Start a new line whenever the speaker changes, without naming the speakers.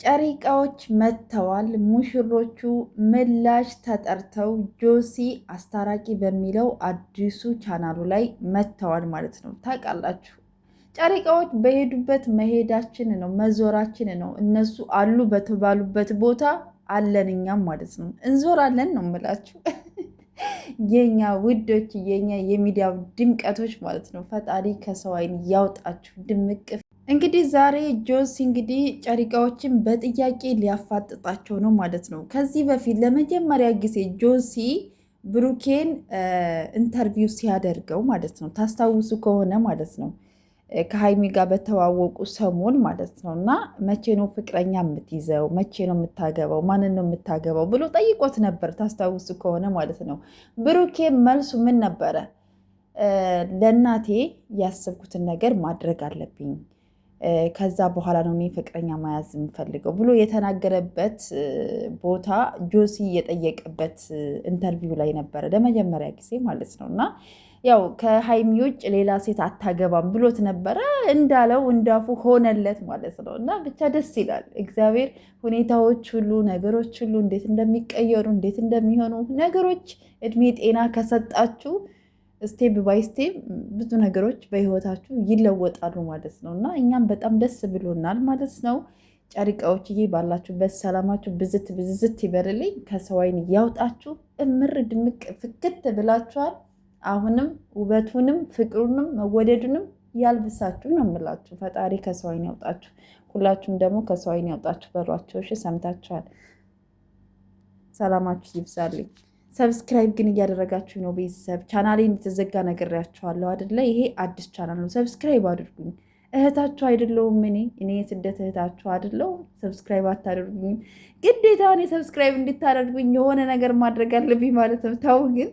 ጨሪቃዎች መጥተዋል። ሙሽሮቹ ምላሽ ተጠርተው ጆሲ አስታራቂ በሚለው አዲሱ ቻናሉ ላይ መጥተዋል ማለት ነው። ታውቃላችሁ ጨሪቃዎች በሄዱበት መሄዳችን ነው፣ መዞራችን ነው። እነሱ አሉ በተባሉበት ቦታ አለን እኛም ማለት ነው፣ እንዞራለን ነው የምላችሁ። የኛ ውዶች፣ የኛ የሚዲያው ድምቀቶች ማለት ነው። ፈጣሪ ከሰው አይን ያውጣችሁ ድምቅ። እንግዲህ ዛሬ ጆሲ እንግዲህ ጨሪቃዎችን በጥያቄ ሊያፋጥጣቸው ነው ማለት ነው። ከዚህ በፊት ለመጀመሪያ ጊዜ ጆሲ ብሩኬን ኢንተርቪው ሲያደርገው ማለት ነው፣ ታስታውሱ ከሆነ ማለት ነው ከሀይሚ ጋር በተዋወቁ ሰሞን ማለት ነው። እና መቼ ነው ፍቅረኛ የምትይዘው? መቼ ነው የምታገባው? ማንን ነው የምታገባው ብሎ ጠይቆት ነበር፣ ታስታውሱ ከሆነ ማለት ነው። ብሩኬ መልሱ ምን ነበረ? ለእናቴ ያሰብኩትን ነገር ማድረግ አለብኝ፣ ከዛ በኋላ ነው እኔ ፍቅረኛ መያዝ የምፈልገው ብሎ የተናገረበት ቦታ ጆሲ የጠየቀበት ኢንተርቪው ላይ ነበረ ለመጀመሪያ ጊዜ ማለት ነው። እና ያው ከሀይሚ ውጭ ሌላ ሴት አታገባም ብሎት ነበረ። እንዳለው እንዳፉ ሆነለት ማለት ነው። እና ብቻ ደስ ይላል። እግዚአብሔር ሁኔታዎች ሁሉ ነገሮች ሁሉ እንዴት እንደሚቀየሩ እንዴት እንደሚሆኑ ነገሮች እድሜ ጤና ከሰጣችሁ ስቴፕ ባይ ስቴፕ ብዙ ነገሮች በህይወታችሁ ይለወጣሉ ማለት ነው። እና እኛም በጣም ደስ ብሎናል ማለት ነው። ጨሪቃዎችዬ ባላችሁበት ሰላማችሁ ብዝት ብዝት ይበልልኝ፣ ከሰው አይን ያውጣችሁ። እምር ድምቅ ፍክት ብላችኋል። አሁንም ውበቱንም ፍቅሩንም መወደዱንም ያልብሳችሁ ነው የምላችሁ። ፈጣሪ ከሰው አይን ያውጣችሁ። ሁላችሁም ደግሞ ከሰው አይን ያውጣችሁ በሏቸው። እሺ ሰምታችኋል። ሰላማችሁ ይብዛልኝ። ሰብስክራይብ ግን እያደረጋችሁ ነው ቤተሰብ። ቻናሌ እንደተዘጋ ነግሬያችኋለሁ አይደለ? ይሄ አዲስ ቻናል ነው። ሰብስክራይብ አድርጉኝ። እህታችሁ አይደለሁም እኔ የስደት እህታችሁ አይደለሁም። ሰብስክራይብ አታደርጉኝም? ግዴታ እኔ ሰብስክራይብ እንድታደርጉኝ የሆነ ነገር ማድረግ አለብኝ ማለት ነው። ተው ግን